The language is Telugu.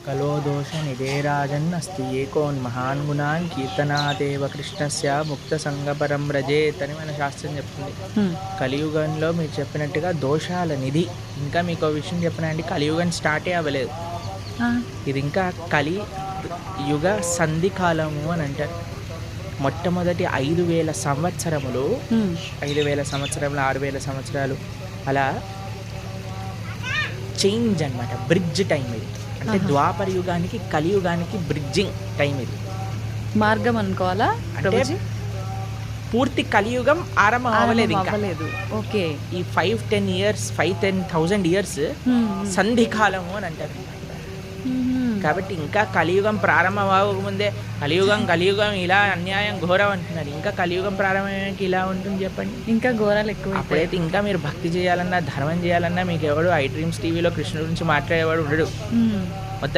కలో దోష నిధేరాజన్నస్తి ఏకోన్మహాన్ గుణాన్ కీర్తనాదేవ కృష్ణస్య ముక్త సంగపరం రజేత్ అని మన శాస్త్రం చెప్తుంది. కలియుగంలో మీరు చెప్పినట్టుగా దోషాల నిధి. ఇంకా మీకు ఒక విషయం చెప్పనండి, కలియుగం స్టార్టే అవ్వలేదు. ఇది ఇంకా యుగ సంధి కాలము అని అంటారు. మొట్టమొదటి 5,000 సంవత్సరములు, 5,000 సంవత్సరములు, 6,000 సంవత్సరాలు అలా చేంజ్ అనమాట. బ్రిడ్జ్ టైం ఇది. అంటే ద్వాపర యుగానికి కలియుగానికి బ్రిడ్జింగ్ టైం ఇది. మార్గం అనుకోవాలా? అంటే పూర్తి కలియుగం ఆరంభం అవ్వలేదు ఇంకా. ఓకే. ఈ 5-10 ఇయర్స్, 5-10,000 ఇయర్స్ సంధి కాలము అని అంటారు. కాబట్టి ఇంకా కలియుగం ప్రారంభం అవ్వకముందే కలియుగం ఇలా అన్యాయం ఘోరం అంటున్నారు. ఇంకా కలియుగం ప్రారంభమయ్యాక ఇలా ఉంటుంది చెప్పండి. ఇంకా ఘోరాలు ఎక్కువ. అప్పుడైతే ఇంకా మీరు భక్తి చేయాలన్నా, ధర్మం చేయాలన్నా మీకు ఎవడు ఐ డ్రీమ్స్ టీవీలో కృష్ణుడి గురించి మాట్లాడేవాడు ఉండడు.